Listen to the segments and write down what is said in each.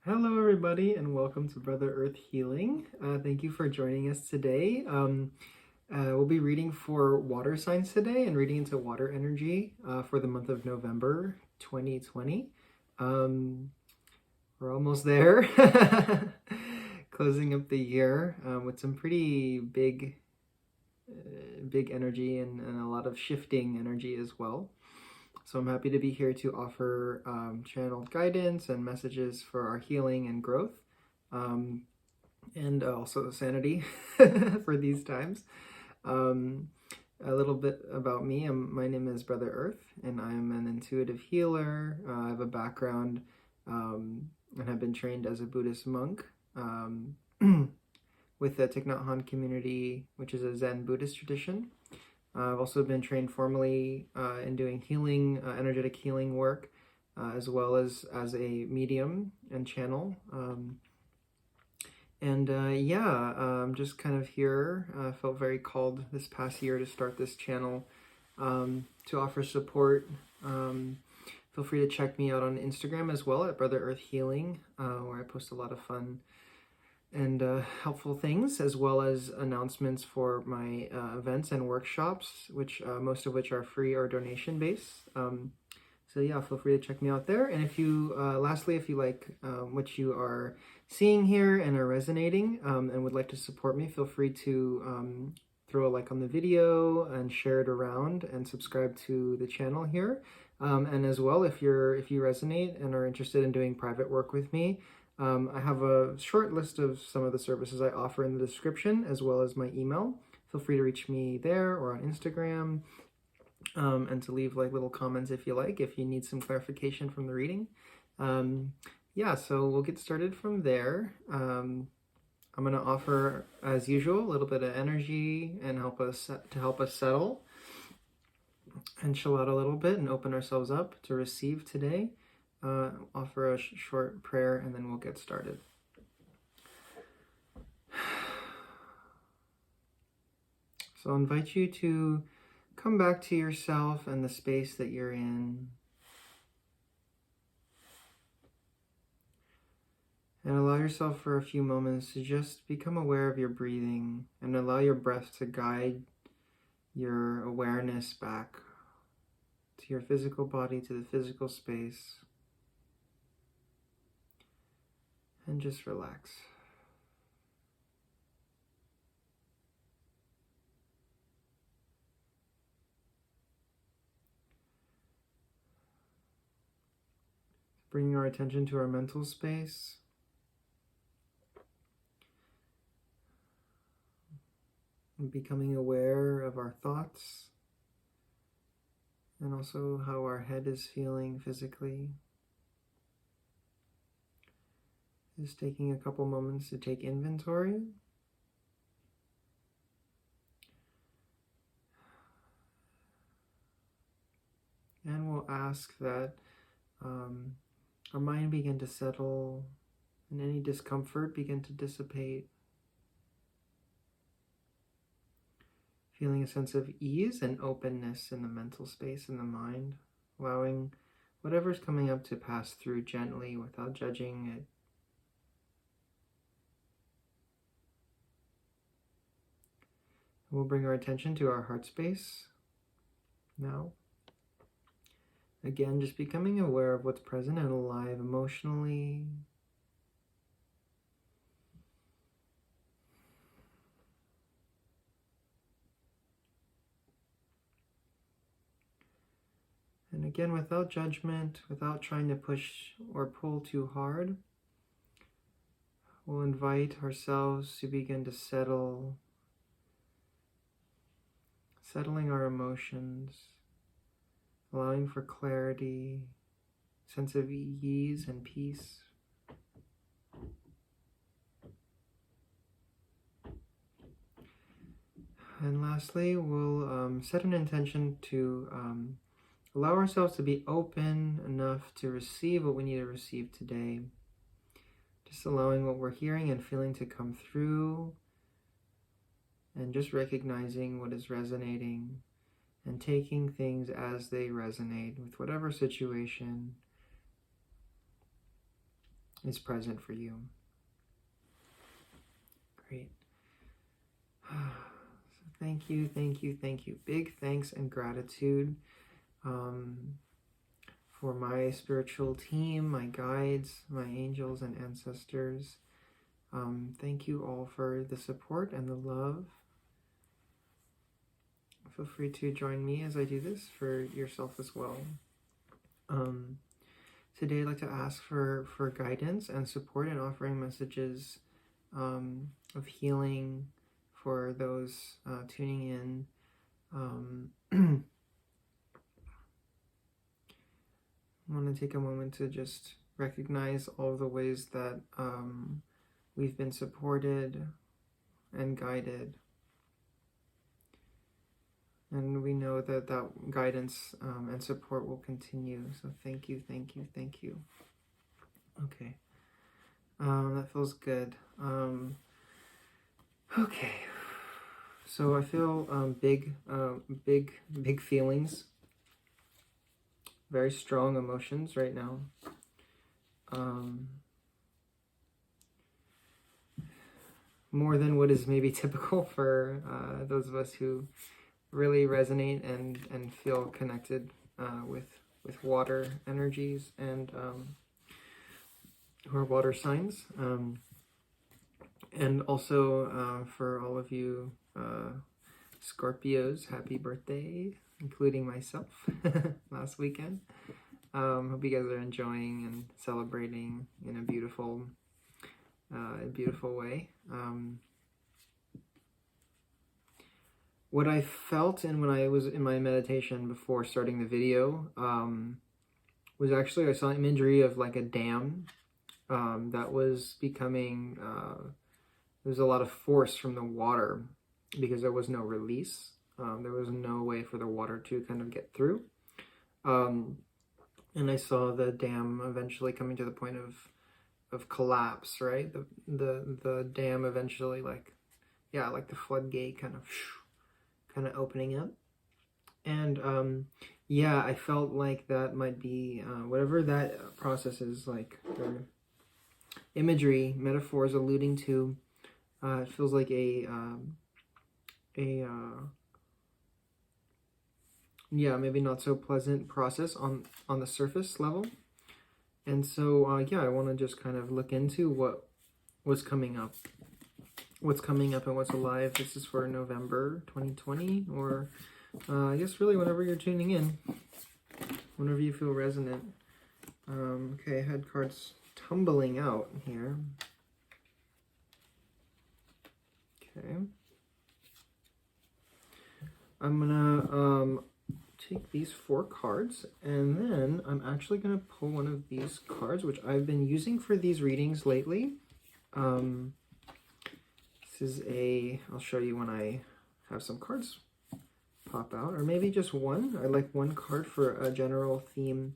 Hello, everybody, and welcome to Brother Earth Healing. Thank you for joining us today. We'll be reading for water signs today and reading into water energy for the month of November 2020. We're almost there, closing up the year with some pretty big energy and a lot of shifting energy as well. So I'm happy to be here to offer channeled guidance and messages for our healing and growth, and also sanity for these times. A little bit about me. My name is Brother Earth, and I'm an intuitive healer. I have a background and have been trained as a Buddhist monk with the Thich Nhat Hanh community, which is a Zen Buddhist tradition. I've also been trained formally in doing healing, energetic healing work, as well as a medium and channel. I'm just kind of here. Felt very called this past year to start this channel to offer support. Feel free to check me out on Instagram as well at Brother Earth Healing, where I post a lot of fun and helpful things, as well as announcements for my events and workshops, which most of which are free or donation based. So yeah, feel free to check me out there. And if you, lastly, if you like what you are seeing here and are resonating and would like to support me, feel free to throw a like on the video and share it around and subscribe to the channel here. And as well, if you resonate and are interested in doing private work with me, I have a short list of some of the services I offer in the description, as well as my email. Feel free to reach me there or on Instagram, and to leave like little comments if you need some clarification from the reading. So we'll get started from there. I'm going to offer, as usual, a little bit of energy and help us settle and chill out a little bit and open ourselves up to receive today. Offer a short prayer, and then we'll get started. So I'll invite you to come back to yourself and the space that you're in. And allow yourself for a few moments to just become aware of your breathing and allow your breath to guide your awareness back to your physical body, to the physical space. And just relax. Bringing our attention to our mental space. And becoming aware of our thoughts. And also how our head is feeling physically. Just taking a couple moments to take inventory. And we'll ask that our mind begin to settle and any discomfort begin to dissipate. Feeling a sense of ease and openness in the mental space in the mind, allowing whatever's coming up to pass through gently without judging it. We'll bring our attention to our heart space now. Again, just becoming aware of what's present and alive emotionally. And again, without judgment, without trying to push or pull too hard, we'll invite ourselves to begin to settle. Settling our emotions, allowing for clarity, sense of ease and peace. And lastly, we'll set an intention to allow ourselves to be open enough to receive what we need to receive today. Just allowing what we're hearing and feeling to come through. And just recognizing what is resonating and taking things as they resonate with whatever situation is present for you. Great. So thank you, thank you, thank you. Big thanks and gratitude for my spiritual team, my guides, my angels and ancestors. Thank you all for the support and the love. Feel free to join me as I do this for yourself as well. Today I'd like to ask for guidance and support in offering messages of healing for those tuning in. I want to take a moment to just recognize all of the ways that we've been supported and guided. And we know that that guidance and support will continue. So thank you, thank you, thank you. Okay. That feels good. Okay. So I feel big feelings. Very strong emotions right now. More than what is maybe typical for those of us who really resonate and feel connected with water energies and who are water signs. And also for all of you Scorpios, happy birthday, including myself last weekend. Hope you guys are enjoying and celebrating in a beautiful way. What I felt and when I was in my meditation before starting the video was actually, I saw imagery of like a dam that was becoming, there was a lot of force from the water because there was no release. There was no way for the water to kind of get through. And I saw the dam eventually coming to the point of collapse, right? The dam eventually like the floodgate kind of opening up. And I felt like that might be whatever that process is, like the imagery, metaphors alluding to. It feels like a maybe not so pleasant process on the surface level. And so I want to just kind of look into what's coming up and what's alive. This is for November 2020, or I guess really whenever you're tuning in, whenever you feel resonant. Okay, I had cards tumbling out here. Okay. I'm gonna take these 4 cards, and then I'm actually gonna pull one of these cards, which I've been using for these readings lately. This is I'll show you when I have some cards pop out, or maybe just one. I like one card for a general theme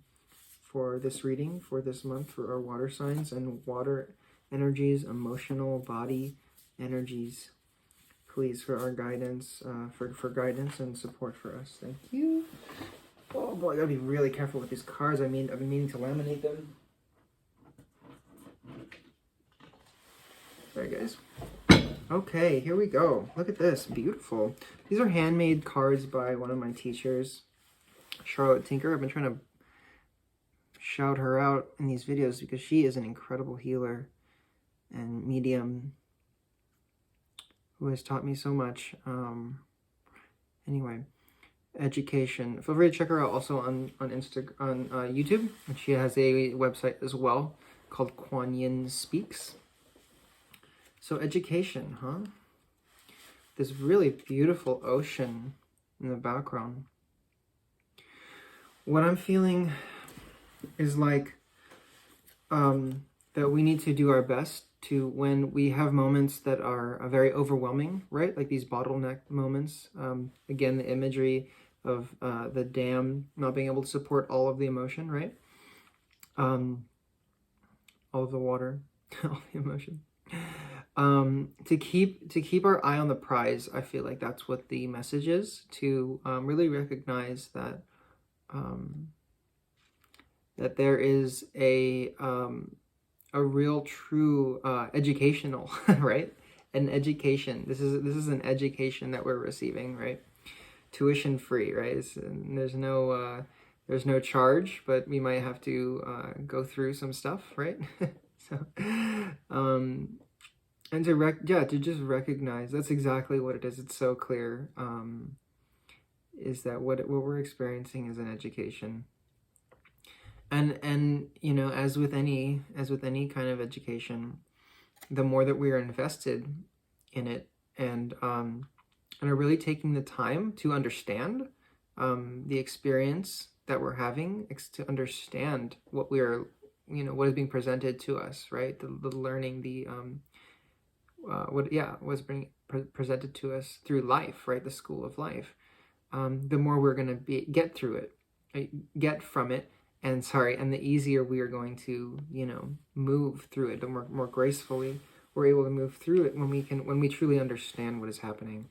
for this reading for this month for our water signs and water energies, emotional body energies. Please, for our guidance, for guidance and support for us. Thank you. Oh boy, I gotta be really careful with these cards. I've been meaning to laminate them. There, guys. Okay, here we go. Look at this, beautiful. These are handmade cards by one of my teachers, Charlotte Tinker. I've been trying to shout her out in these videos because she is an incredible healer and medium who has taught me so much. Anyway, education. Feel free to check her out also on YouTube. And she has a website as well called Kuan Yin Speaks. So education, huh? This really beautiful ocean in the background. What I'm feeling is like that we need to do our best to, when we have moments that are very overwhelming, right? Like these bottleneck moments. Again, the imagery of the dam not being able to support all of the emotion, right? All of the water, all the emotion. To keep our eye on the prize. I feel like that's what the message is, to really recognize that that there is a a real true educational, right? An education. This is an education that we're receiving, right? Tuition free, right? There's no charge, but we might have to go through some stuff, right? So, and to just recognize that's exactly what it is. It's so clear. Is that what we're experiencing is an education, and you know, as with any kind of education, the more that we are invested in it, and are really taking the time to understand the experience that we're having, to understand what we're, you know, what is being presented to us, right? The learning, the what's being presented to us through life, right? The school of life. The more we're going to get through it, right? Get from it, and the easier we are going to, you know, move through it, the more gracefully we're able to move through it when we truly understand what is happening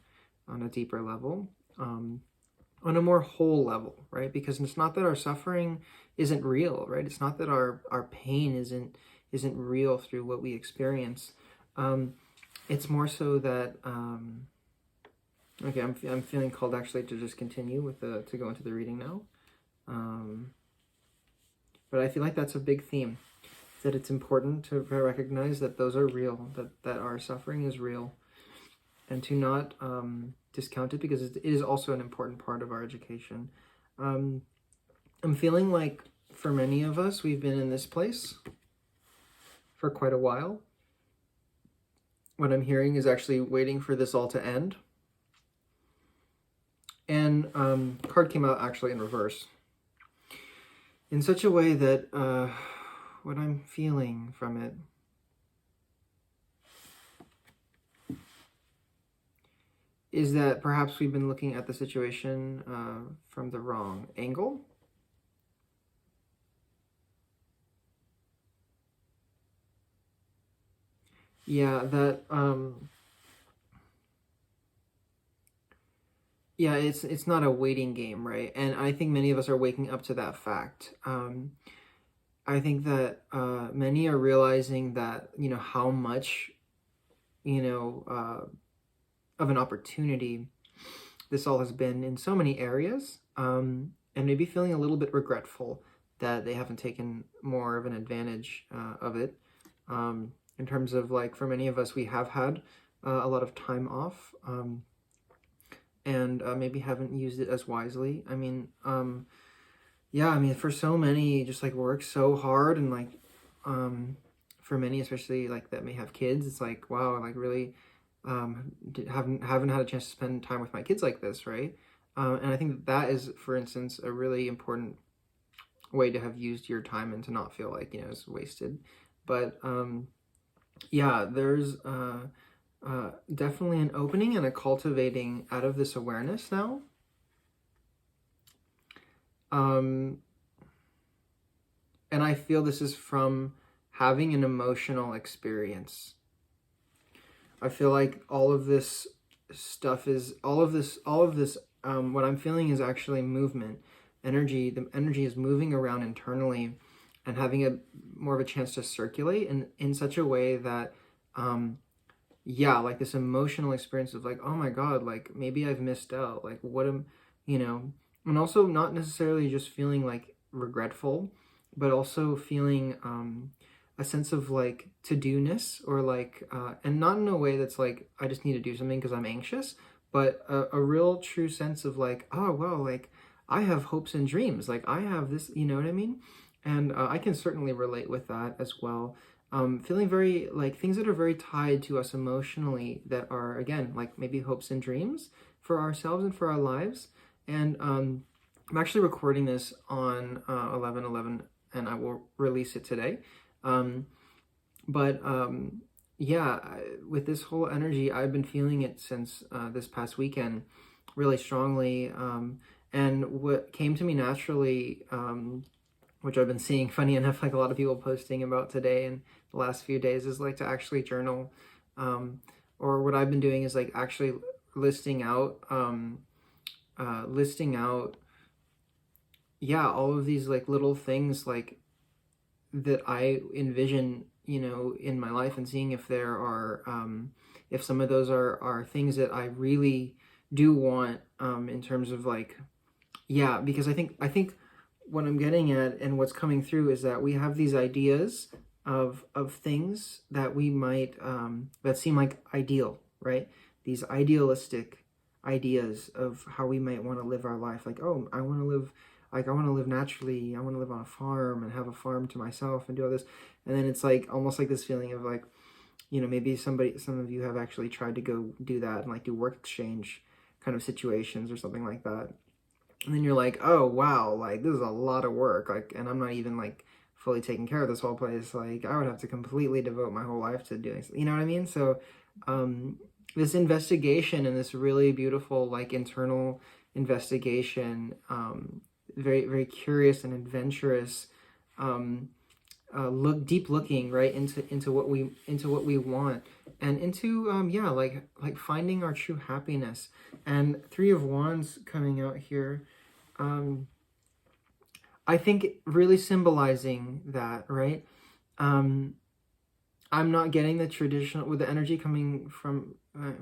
on a deeper level, on a more whole level, right? Because it's not that our suffering isn't real, right? It's not that our pain isn't real through what we experience. It's more so that okay, I'm feeling called actually to just continue with to go into the reading now. But I feel like that's a big theme, that it's important to recognize that those are real, that our suffering is real, and to not discount it, because it is also an important part of our education. I'm feeling like for many of us, we've been in this place for quite a while. What I'm hearing is actually waiting for this all to end. And card came out actually in reverse, in such a way that what I'm feeling from it is that perhaps we've been looking at the situation from the wrong angle. Yeah, that it's not a waiting game, right? And I think many of us are waking up to that fact. I think that many are realizing that, you know, how much, you know, of an opportunity this all has been in so many areas, and maybe feeling a little bit regretful that they haven't taken more of an advantage of it. In terms of, like, for many of us, we have had a lot of time off, and maybe haven't used it as wisely. I mean, yeah, I mean, for so many, just like work so hard, and like, for many, especially like that may have kids, it's like, wow, like really, haven't had a chance to spend time with my kids like this, right? And I think that is, for instance, a really important way to have used your time and to not feel like, you know, it's wasted. But yeah, there's definitely an opening and a cultivating out of this awareness now. And I feel this is from having an emotional experience. I feel like all of this stuff is, what I'm feeling is actually movement, energy. The energy is moving around internally and having more of a chance to circulate in such a way that, yeah, like this emotional experience of like, oh my God, like maybe I've missed out. Like what am, you know, and also not necessarily just feeling like regretful, but also feeling a sense of like to-do-ness, or like, and not in a way that's like, I just need to do something because I'm anxious, but a real true sense of like, oh, well, like I have hopes and dreams. Like I have this, you know what I mean? And I can certainly relate with that as well. Feeling very like things that are very tied to us emotionally, that are, again, like maybe hopes and dreams for ourselves and for our lives. And I'm actually recording this on 11/11, and I will release it today. Yeah, with this whole energy, I've been feeling it since this past weekend really strongly. And what came to me naturally, which I've been seeing, funny enough, like a lot of people posting about today and the last few days, is like to actually journal. Or what I've been doing is like actually listing out, yeah, all of these like little things like that I envision, you know, in my life, and seeing if there are, if some of those are things that I really do want, in terms of like, yeah, because I think what I'm getting at and what's coming through is that we have these ideas of things that we might, that seem like ideal, right? These idealistic ideas of how we might want to live our life. Like, oh, I want to live, like, I want to live naturally. I want to live on a farm and have a farm to myself and do all this. And then it's like, almost like this feeling of like, you know, maybe some of you have actually tried to go do that and like do work exchange kind of situations or something like that. And then you're like, oh, wow, like this is a lot of work. Like, and I'm not even like fully taking care of this whole place. Like, I would have to completely devote my whole life to doing, you know what I mean? So, this investigation and this really beautiful, like, internal investigation, very, very curious and adventurous, deep looking, right, into what we want, and into, yeah, like finding our true happiness. And Three of Wands coming out here, I think really symbolizing that, right? I'm not getting the traditional, with the energy coming from,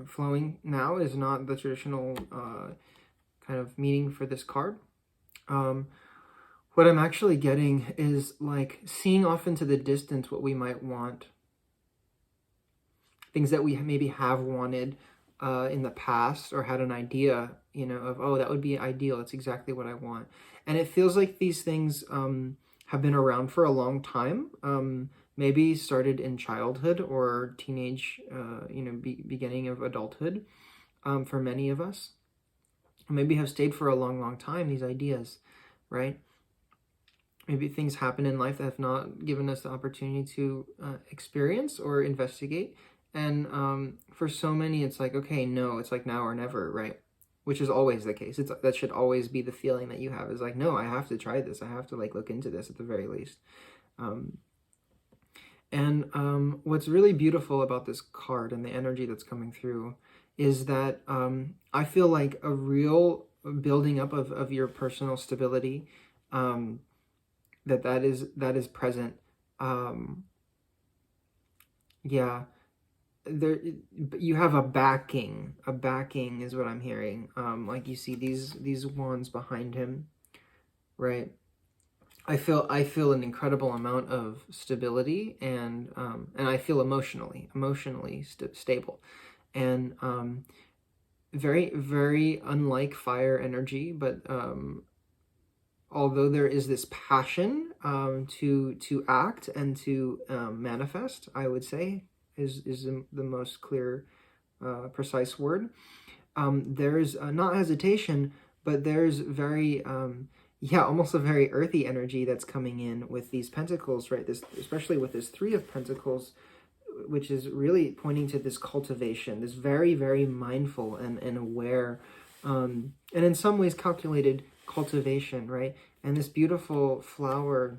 flowing now is not the traditional kind of meaning for this card. What I'm actually getting is like seeing off into the distance what we might want. Things that we maybe have wanted in the past, or had an idea, you know, of, oh, that would be ideal. That's exactly what I want. And it feels like these things have been around for a long time. Maybe started in childhood or teenage, you know, beginning of adulthood, for many of us. Maybe have stayed for a long, long time, these ideas, right? Maybe things happen in life that have not given us the opportunity to experience or investigate. And for so many, it's like, okay, no, it's like now or never, right? Which is always the case. That should always be the feeling that you have, is like, no, I have to try this. I have to like look into this at the very least. What's really beautiful about this card and the energy that's coming through is that I feel like a real building up of your personal stability, that is present. Yeah, there, you have a backing is what I'm hearing. Like you see these wands behind him, right? I feel an incredible amount of stability, and I feel emotionally stable, and very, very unlike fire energy, but although there is this passion to act and to manifest, I would say is the most clear, precise word. There's not hesitation, but there's very, yeah, almost a very earthy energy that's coming in with these pentacles, right? This, especially with this Three of Pentacles, which is really pointing to this cultivation, this very, very mindful and aware, and in some ways calculated cultivation, right? And this beautiful flower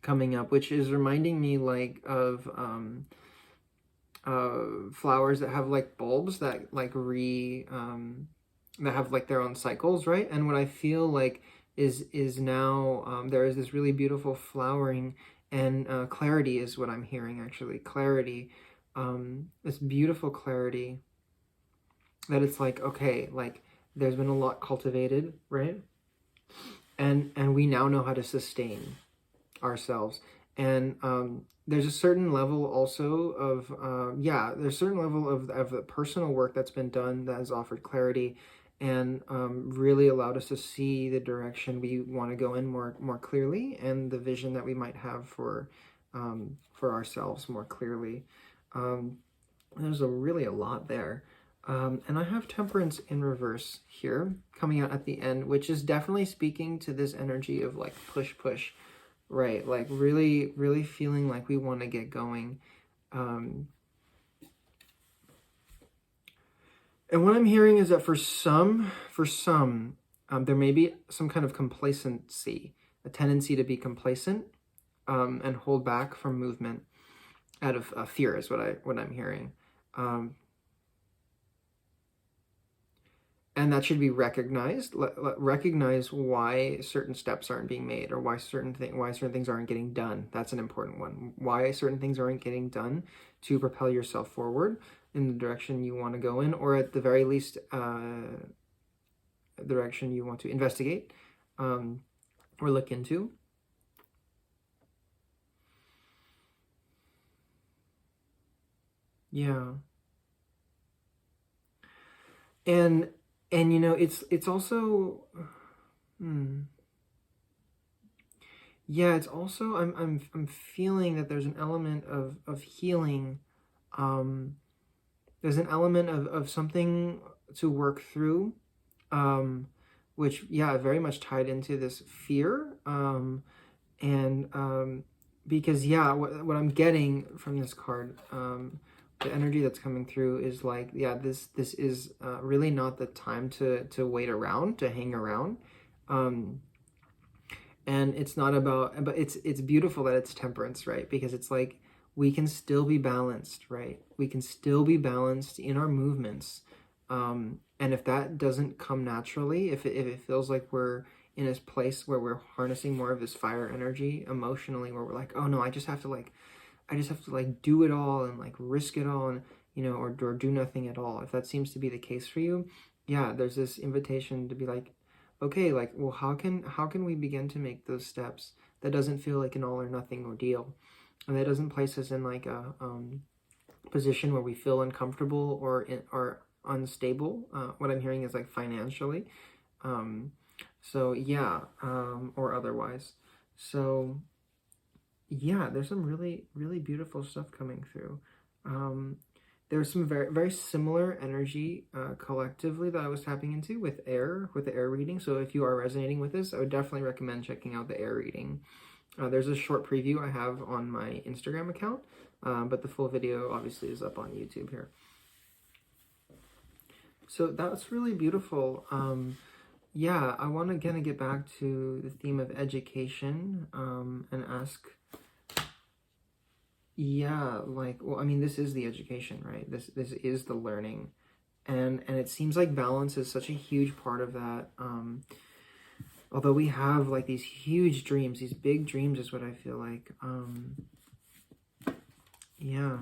coming up, which is reminding me like of flowers that have like bulbs that like that have like their own cycles, right? And what I feel like is now there is this really beautiful flowering, and clarity is what I'm hearing, actually. Clarity, this beautiful clarity, that it's like, okay, like there's been a lot cultivated, right? And we now know how to sustain ourselves. And there's a certain level also of, yeah, there's a certain level of the personal work that's been done that has offered clarity, and really allowed us to see the direction we want to go in more clearly, and the vision that we might have for ourselves more clearly. There's really a lot there. And I have Temperance in reverse here coming out at the end, which is definitely speaking to this energy of like push, right? Like really, really feeling like we want to get going. And what I'm hearing is that for some, there may be some kind of complacency, a tendency to be complacent, and hold back from movement out of fear is what I'm hearing. And that should be recognized. Recognize why certain steps aren't being made, or why certain things aren't getting done. That's an important one. Why certain things aren't getting done to propel yourself forward in the direction you want to go in, or at the very least, direction you want to investigate or look into. Yeah. And you know, it's also yeah, it's also I'm feeling that there's an element of healing. There's an element of something to work through, which, yeah, very much tied into this fear. Because, yeah, what I'm getting from this card, the energy that's coming through is like, yeah, this is really not the time to wait around, to hang around. And it's not about, but it's beautiful that it's temperance, right? Because it's like, we can still be balanced, right? We can still be balanced in our movements. And if that doesn't come naturally, if it feels like we're in this place where we're harnessing more of this fire energy emotionally, where we're like, oh no, I just have to like do it all and like risk it all, and you know, or do nothing at all. If that seems to be the case for you, yeah, there's this invitation to be like, okay, like, well, how can we begin to make those steps that doesn't feel like an all or nothing ordeal, and that doesn't place us in like a position where we feel uncomfortable or unstable. What I'm hearing is like financially, so yeah, or otherwise. So yeah, there's some really, really beautiful stuff coming through. There's some very, very similar energy collectively that I was tapping into with the air reading. So if you are resonating with this, I would definitely recommend checking out the air reading. There's a short preview I have on my Instagram account, but the full video obviously is up on YouTube here. So that's really beautiful. Yeah, I want to kind of get back to the theme of education and ask, yeah, like, well, I mean, this is the education, right? This is the learning, and it seems like balance is such a huge part of that. Although we have like these huge dreams, these big dreams is what I feel like. Yeah.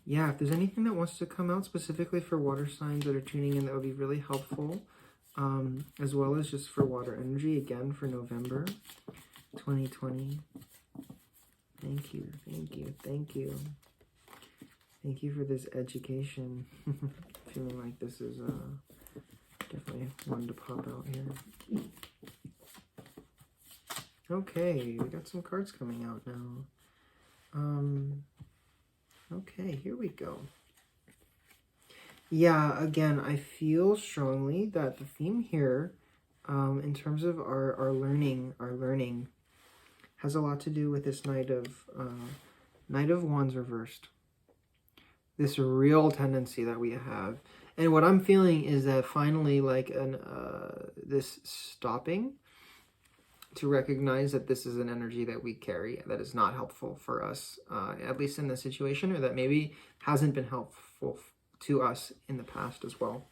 Yeah, if there's anything that wants to come out specifically for water signs that are tuning in, that would be really helpful. As well as just for water energy, again, for November 2020. Thank you, thank you, thank you. Thank you for this education. Feeling like this is definitely one to pop out here. Okay, we got some cards coming out now. Okay, here we go. Yeah, again, I feel strongly that the theme here, in terms of our learning, has a lot to do with this Knight of Wands reversed. This real tendency that we have, and what I'm feeling is that finally, like this stopping to recognize that this is an energy that we carry that is not helpful for us, at least in this situation, or that maybe hasn't been helpful to us in the past as well.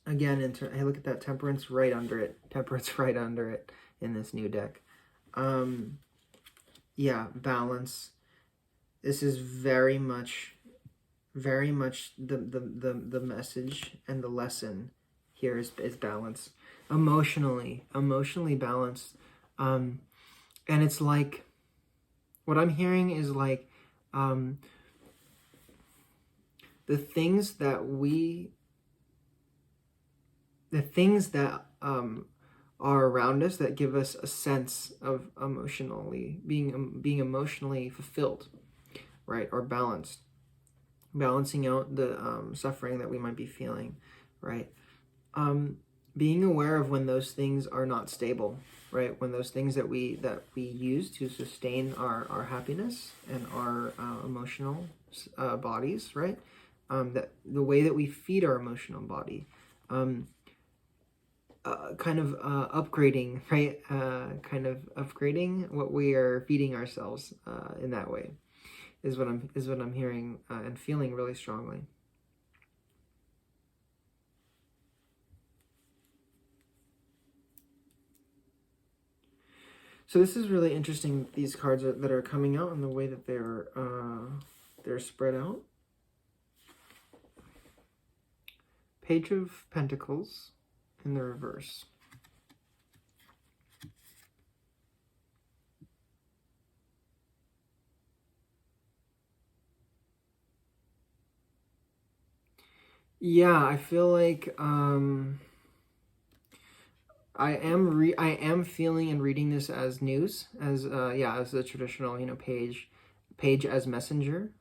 Again, hey, look at that, temperance right under it. Temperance right under it in this new deck. Yeah, balance. This is very much the message and the lesson here is balance. Emotionally balanced. And it's like, what I'm hearing is like, the things that are around us that give us a sense of being emotionally fulfilled, right, or balanced, balancing out the suffering that we might be feeling, right? Being aware of when those things are not stable, right? When those things that we use to sustain our happiness and our emotional bodies, right? That the way that we feed our emotional body, kind of upgrading, right? Kind of upgrading what we are feeding ourselves in that way. is what I'm hearing and feeling really strongly. So this is really interesting, these cards that are coming out and the way that they're spread out. Page of Pentacles in the reverse. Yeah, I feel like I am feeling and reading this as news, as as the traditional, page as messenger.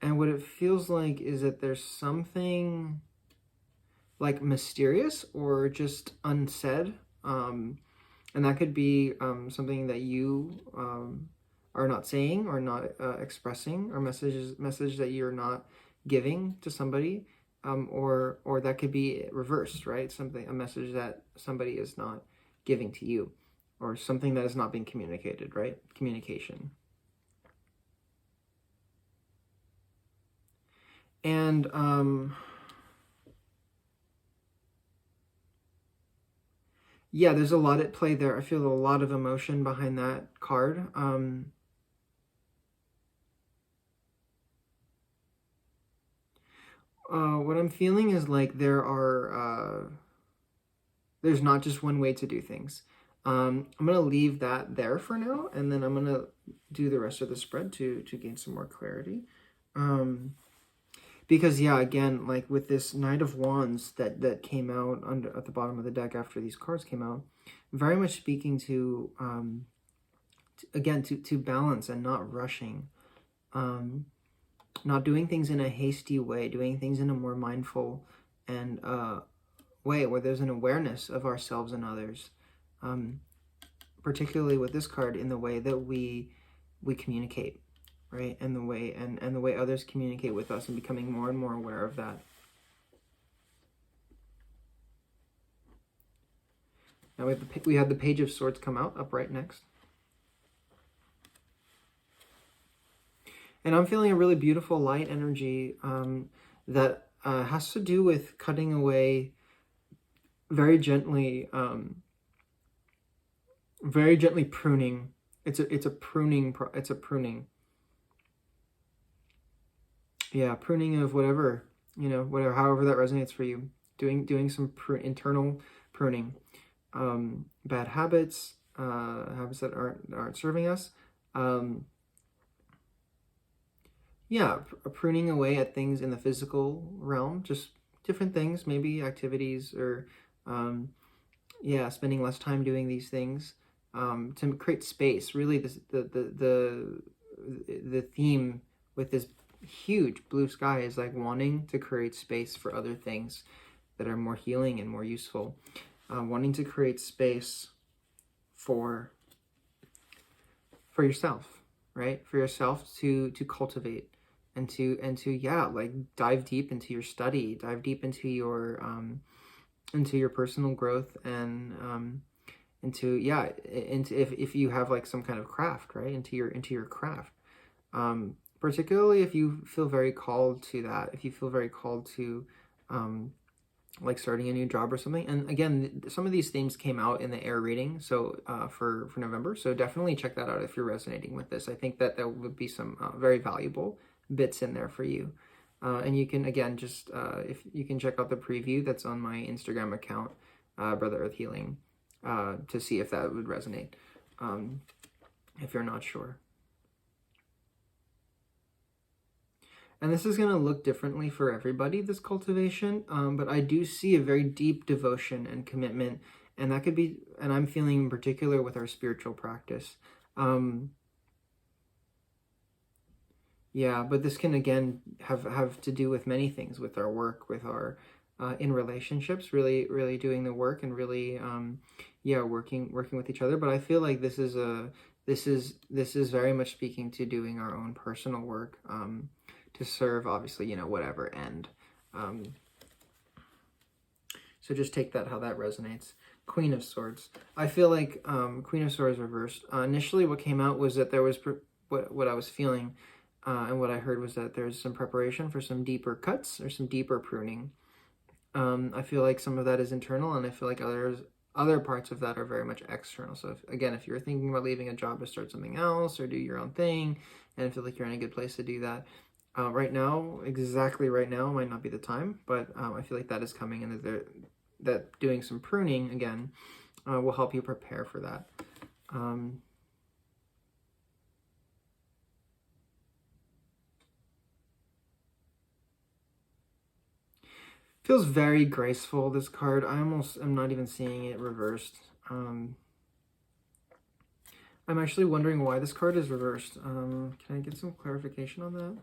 And what it feels like is that there's something like mysterious or just unsaid. And that could be something that you are not saying or not expressing, or message that you're not giving to somebody. Or that could be reversed, right? A message that somebody is not giving to you, or something that is not being communicated, right? Communication. And yeah, there's a lot at play there. I feel a lot of emotion behind that card. What I'm feeling is like there's not just one way to do things. I'm going to leave that there for now, and then I'm going to do the rest of the spread to gain some more clarity. Because, yeah, again, like with this Knight of Wands that came out at the bottom of the deck after these cards came out, very much speaking to, again, to balance and not rushing. Not doing things in a hasty way, doing things in a more mindful and way where there's an awareness of ourselves and others. Particularly with this card, in the way that we communicate, right? And the way others communicate with us, and becoming more and more aware of that. Now we have the Page of Swords come out upright next. And I'm feeling a really beautiful light energy that has to do with cutting away very gently pruning. It's a pruning. Yeah, pruning of whatever, however that resonates for you. Doing some internal pruning. Bad habits, habits that aren't serving us. Yeah, pruning away at things in the physical realm, just different things, maybe activities, or spending less time doing these things to create space. Really, the theme with this huge blue sky is like wanting to create space for other things that are more healing and more useful. Wanting to create space for yourself, right? For yourself to cultivate. And to like dive deep into your study, dive deep into your personal growth, and if you have like some kind of craft, right? Into your craft. Particularly if you feel very called to that, if you feel very called to like starting a new job or something. And again, some of these themes came out in the air reading, so for November. So definitely check that out if you're resonating with this. I think that there would be some very valuable bits in there for you. And you can, again, just if you can check out the preview that's on my Instagram account, Brother Earth Healing, to see if that would resonate, if you're not sure. And this is going to look differently for everybody, this cultivation, but I do see a very deep devotion and commitment, and that could be, and I'm feeling in particular with our spiritual practice. Yeah, but this can, again, have to do with many things, with our work, with our in relationships, really doing the work, and really working with each other. But I feel like this is very much speaking to doing our own personal work to serve, obviously, whatever end. So just take that how that resonates. Queen of Swords. I feel like Queen of Swords reversed. Initially, what came out was that there was what I was feeling, and what I heard was that there's some preparation for some deeper cuts or some deeper pruning. I feel like some of that is internal, and I feel like other parts of that are very much external. So if you're thinking about leaving a job to start something else or do your own thing, and feel like you're in a good place to do that, exactly right now might not be the time, but I feel like that is coming, and that doing some pruning again will help you prepare for that. Feels very graceful, this card. I almost am not even seeing it reversed. I'm actually wondering why this card is reversed. Can I get some clarification on that?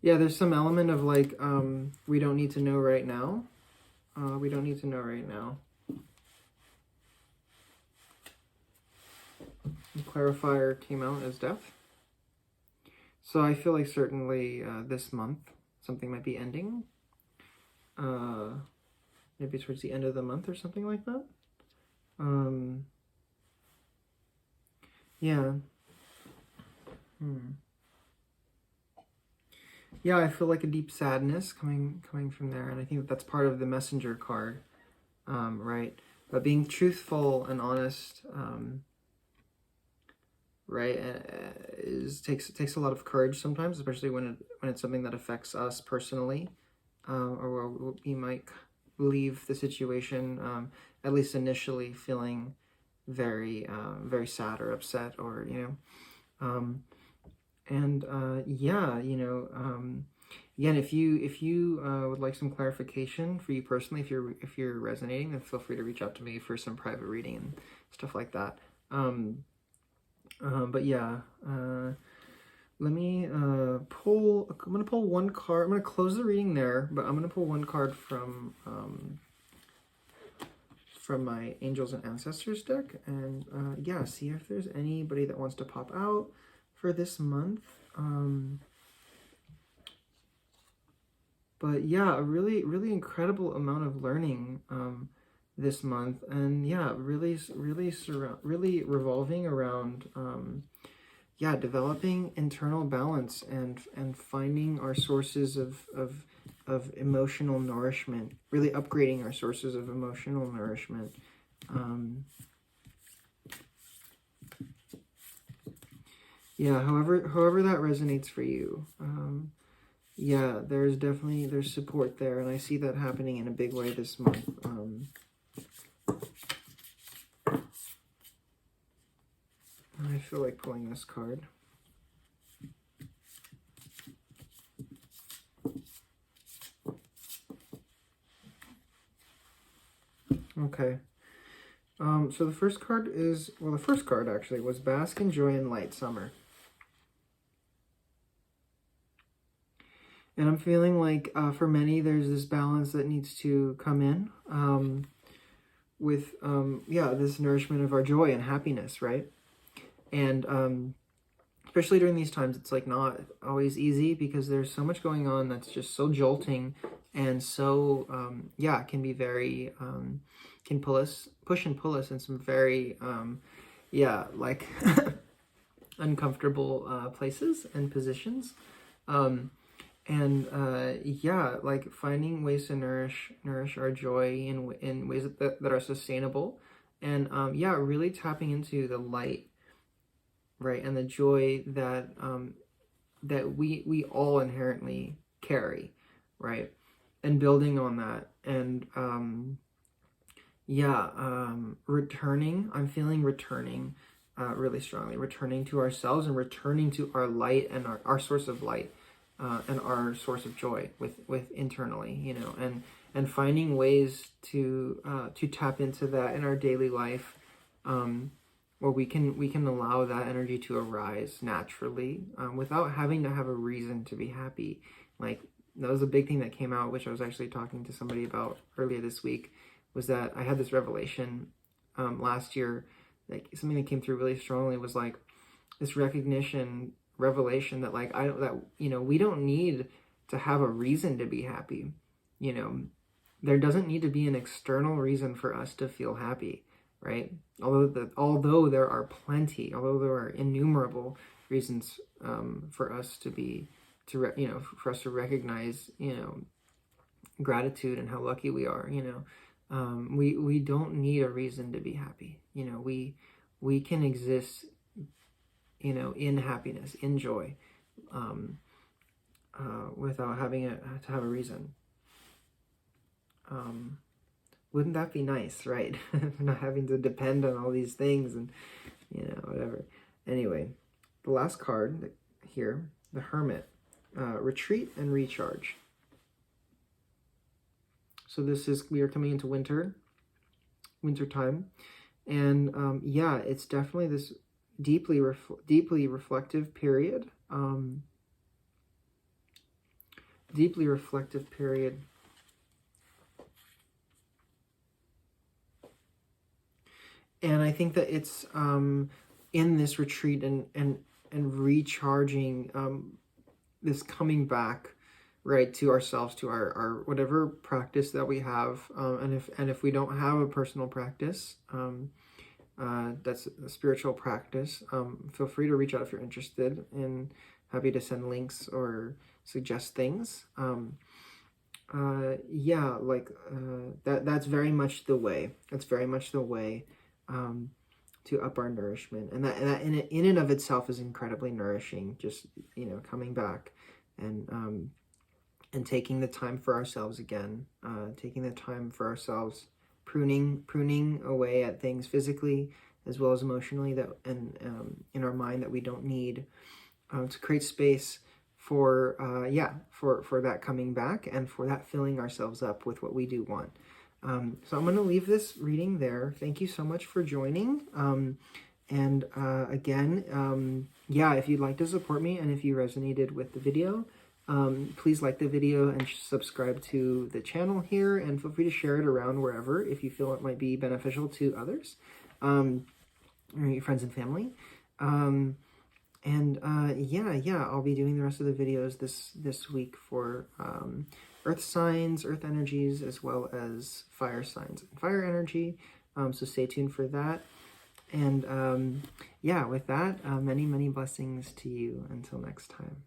Yeah, there's some element of like, we don't need to know right now. We don't need to know right now. The clarifier came out as death. So I feel like certainly this month, something might be ending. Maybe towards the end of the month or something like that. Yeah. Yeah, I feel like a deep sadness coming from there, and I think that's part of the messenger card, right? But being truthful and honest, right, takes a lot of courage sometimes, especially when it's something that affects us personally, or where we might leave the situation, at least initially, feeling very very sad or upset, or yeah, again, if you would like some clarification for you personally, if you're resonating, then feel free to reach out to me for some private reading and stuff like that. But yeah, let me pull. I'm gonna pull one card. I'm gonna close the reading there, but I'm gonna pull one card from my Angels and Ancestors deck, and yeah, see if there's anybody that wants to pop out for this month. But yeah, a really incredible amount of learning this month, and yeah, really revolving around yeah, developing internal balance and finding our sources of emotional nourishment, really upgrading our sources of emotional nourishment. Yeah, however that resonates for you. Yeah, there's support there, and I see that happening in a big way this month. I feel like pulling this card. Okay. So the first card is, well, the first card actually was Bask in Joy and Light Summer. And I'm feeling like for many, there's this balance that needs to come in with, yeah, this nourishment of our joy and happiness, right? And especially during these times, it's like not always easy because there's so much going on that's just so jolting and so, yeah, it can be very, can push and pull us in some very, yeah, like uncomfortable places and positions. Yeah, like finding ways to nourish our joy in ways that are sustainable, and yeah, really tapping into the light, right, and the joy that that we all inherently carry, right, and building on that, and yeah, returning. I'm feeling returning really strongly, returning to ourselves and returning to our light and our source of light. And our source of joy with internally, and finding ways to tap into that in our daily life, where we can allow that energy to arise naturally, without having to have a reason to be happy. Like, that was a big thing that came out, which I was actually talking to somebody about earlier this week, was that I had this revelation last year, like something that came through really strongly was like, this recognition, revelation that like, we don't need to have a reason to be happy. There doesn't need to be an external reason for us to feel happy, right? Although there are plenty, although there are innumerable reasons for us for us to recognize, gratitude and how lucky we are. We don't need a reason to be happy. We can exist, in happiness, in joy, without having to have a reason. Wouldn't that be nice, right? Not having to depend on all these things and, whatever. Anyway, the last card here, the Hermit, retreat and recharge. So we are coming into winter time. And yeah, it's definitely this deeply reflective period. Deeply reflective period. And I think that it's in this retreat and recharging, this coming back, right, to ourselves, to our whatever practice that we have, and if we don't have a personal practice, that's a spiritual practice, feel free to reach out if you're interested, and happy to send links or suggest things. Yeah, like that's very much the way. That's very much the way to up our nourishment, and that in and of itself is incredibly nourishing. Just coming back and taking the time for ourselves again, taking the time for ourselves, pruning away at things physically as well as emotionally and in our mind that we don't need, to create space for that coming back and for that filling ourselves up with what we do want. So I'm going to leave this reading there. Thank you so much for joining. And again, yeah, if you'd like to support me and if you resonated with the video, please like the video and subscribe to the channel here, and feel free to share it around wherever if you feel it might be beneficial to others, or your friends and family. Yeah, I'll be doing the rest of the videos this week for earth signs, earth energies, as well as fire signs and fire energy. So stay tuned for that. And yeah, with that, many blessings to you until next time.